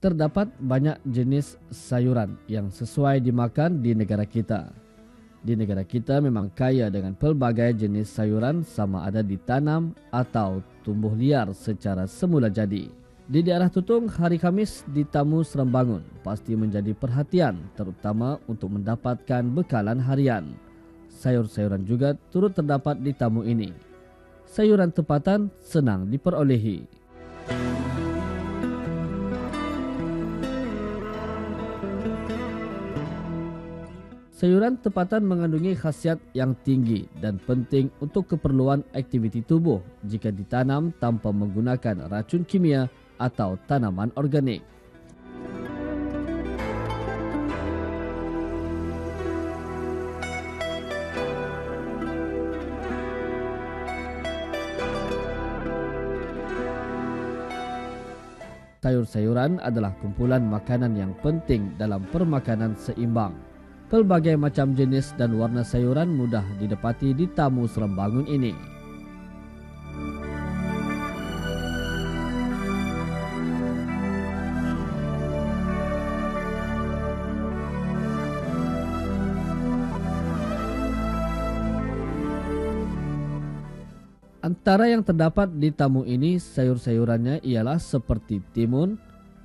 Terdapat banyak jenis sayuran yang sesuai dimakan di negara kita. Di negara kita memang kaya dengan pelbagai jenis sayuran sama ada ditanam atau tumbuh liar secara semula jadi. Di daerah Tutung, hari Khamis di Tamu Serembangun pasti menjadi perhatian terutama untuk mendapatkan bekalan harian. Sayur-sayuran juga turut terdapat di tamu ini. Sayuran tempatan senang diperolehi. Sayuran tempatan mengandungi khasiat yang tinggi dan penting untuk keperluan aktiviti tubuh jika ditanam tanpa menggunakan racun kimia atau tanaman organik. Sayur-sayuran adalah kumpulan makanan yang penting dalam permakanan seimbang. Pelbagai macam jenis dan warna sayuran mudah didapati di Tamu Serembangun ini. Antara yang terdapat di tamu ini sayur-sayurannya ialah seperti timun,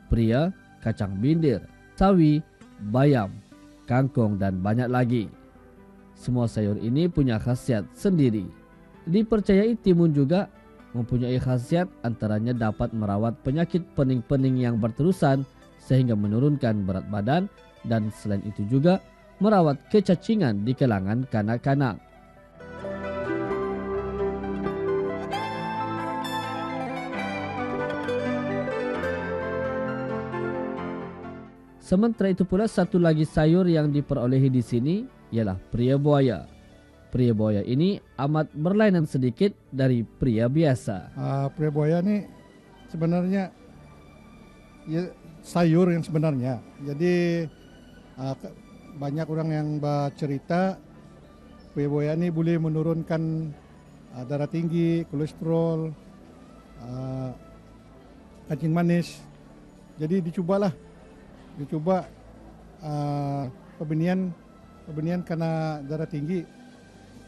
pria, kacang bindir, sawi, bayam, kangkung dan banyak lagi. Semua sayur ini punya khasiat sendiri. Dipercayai timun juga mempunyai khasiat antaranya dapat merawat penyakit pening-pening yang berterusan sehingga menurunkan berat badan dan selain itu juga merawat kecacingan di kalangan kanak-kanak. Sementara itu pula satu lagi sayur yang diperolehi di sini ialah pria buaya. Pria buaya ini amat berlainan sedikit dari pria biasa. Pria buaya ini sebenarnya ya, sayur yang sebenarnya. Jadi banyak orang yang bercerita pria buaya ini boleh menurunkan darah tinggi, kolesterol, kencing manis. Jadi dicoba pembenihan karena darah tinggi,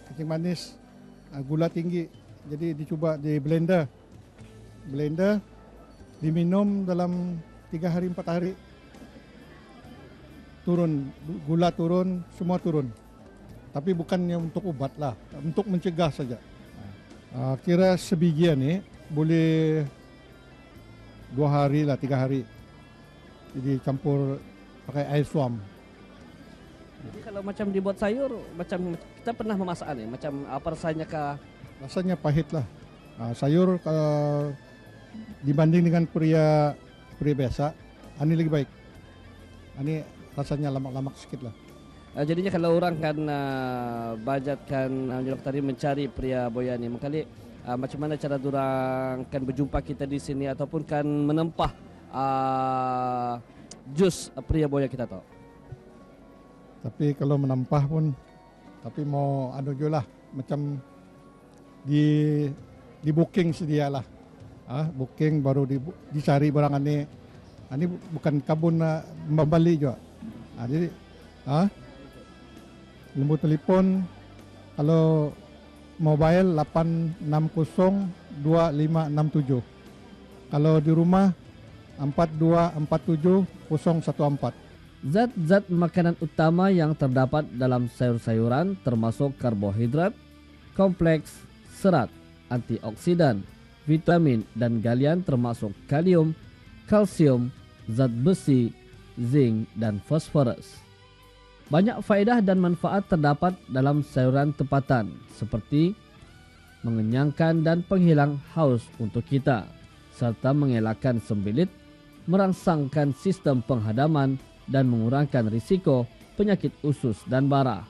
kencing manis, gula tinggi. Jadi dicoba di blender, diminum dalam 3 hari 4 hari, turun gula, turun semua turun. Tapi bukannya untuk obat lah, untuk mencegah saja. Kira sebijian nih boleh 2 hari lah 3 hari. Jadi campur pakai air suam. Jadi kalau macam dibuat sayur, macam kita pernah memasak nih, macam apa rasanya kah? Rasanya pahit lah. Sayur kalau dibanding dengan pria biasa, ini lebih baik. Ini rasanya lemak-lemak sedikit lah. Jadinya kalau orang kan budget kan tadi mencari pria boya ni, makali macam mana cara orang kan berjumpa kita di sini ataupun kan menempah jus pria boya kita tahu. Tapi kalau menampah pun, tapi mau juga lah macam di booking sedialah. Booking baru dicari barang ini. Ini bukan kabun membeli juga. Jadi lembu telepon kalau mobile 8602567. Kalau di rumah 4247-014. Zat-zat makanan utama yang terdapat dalam sayur-sayuran termasuk karbohidrat, kompleks, serat, antioksidan, vitamin dan galian termasuk kalium, kalsium, zat besi, zinc dan fosforus. Banyak faedah dan manfaat terdapat dalam sayuran tempatan seperti mengenyangkan dan penghilang haus untuk kita serta mengelakkan sembilit, merangsangkan sistem penghadaman dan mengurangkan risiko penyakit usus dan bara.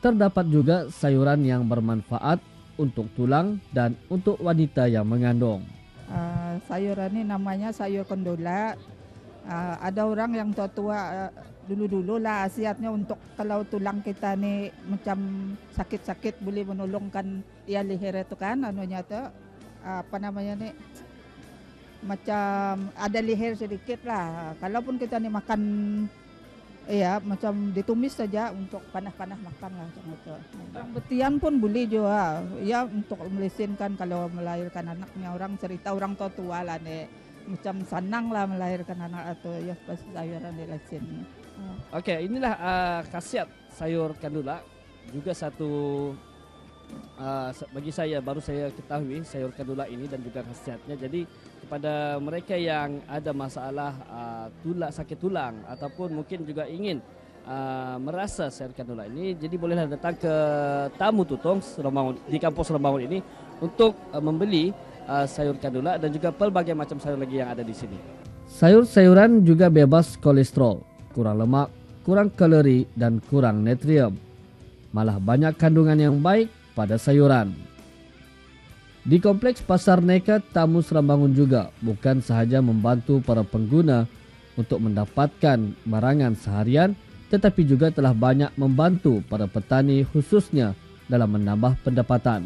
Terdapat juga sayuran yang bermanfaat untuk tulang dan untuk wanita yang mengandung. Sayuran ini namanya sayur kondola. Ada orang yang tua-tua dulu-dulu lah khasiatnya untuk kalau tulang kita nih macam sakit-sakit boleh menolongkan ya leher itu kan anunya tuh apa namanya nih macam ada leher sedikit lah. Kalaupun kita nih makan, ya macam ditumis saja untuk panas-panas makan lah macam itu. Orang betian pun boleh juga, ya untuk melesinkan kalau melahirkan anaknya. Orang cerita orang tua lah nih, macam senang lah melahirkan anak atau ya pasti sayuran dilesin. Oke, inilah khasiat sayur kandula. Juga satu bagi saya baru saya ketahui sayur kandula ini dan juga khasiatnya. Jadi kepada mereka yang ada masalah sakit tulang ataupun mungkin juga ingin merasa sayur kandula ini, jadi bolehlah datang ke Tamu Tutong Serembangun di kampus Serembangun ini untuk membeli sayur kandula dan juga pelbagai macam sayur lagi yang ada di sini. Sayur-sayuran juga bebas kolesterol, kurang lemak, kurang kalori dan kurang natrium. Malah banyak kandungan yang baik pada sayuran. Di kompleks Pasar Neka Tamu Serembangun juga bukan sahaja membantu para pengguna untuk mendapatkan barangan seharian, tetapi juga telah banyak membantu para petani khususnya dalam menambah pendapatan.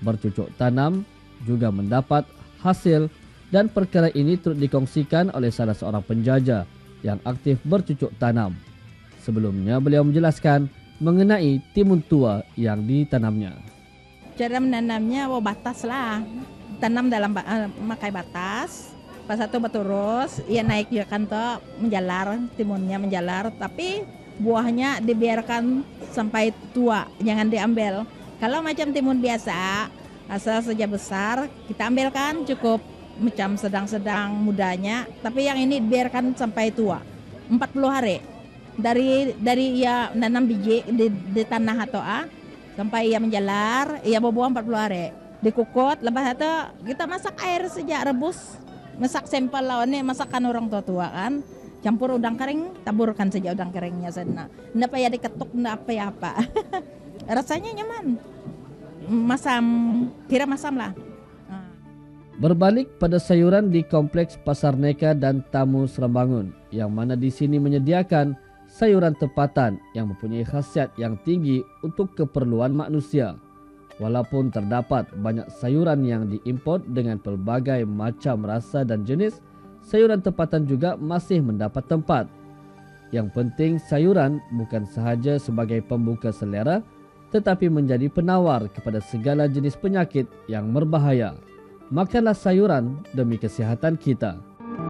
Bercucuk tanam juga mendapat hasil dan perkara ini turut dikongsikan oleh salah seorang penjajah yang aktif bercucuk tanam. Sebelumnya beliau menjelaskan mengenai timun tua yang ditanamnya. Cara menanamnya batas lah, tanam dalam makai batas. Pas satu berturus, ia naik juga kan toh menjalar, timunnya menjalar, tapi buahnya dibiarkan sampai tua, jangan diambil. Kalau macam timun biasa, asal saja besar, kita ambilkan cukup macam sedang-sedang mudanya, tapi yang ini biarkan sampai tua, 40 hari. Dari ia nanam biji di tanah atau sampai ia menjalar, ia berbuah 40 hari. Dikukut, lepas itu kita masak air saja, rebus. Masak sampel lawan ini, masakan orang tua-tua kan. Campur udang kering, taburkan saja udang keringnya sana. Nggak payah diketuk, nggak apa. Rasanya nyaman. Masam, kira masam lah. Berbalik pada sayuran di kompleks Pasar Neka dan Tamu Serembangun, yang mana di sini menyediakan sayuran tempatan yang mempunyai khasiat yang tinggi untuk keperluan manusia. Walaupun terdapat banyak sayuran yang diimport dengan pelbagai macam rasa dan jenis, sayuran tempatan juga masih mendapat tempat. Yang penting sayuran bukan sahaja sebagai pembuka selera, tetapi menjadi penawar kepada segala jenis penyakit yang berbahaya. Makanlah sayuran demi kesihatan kita.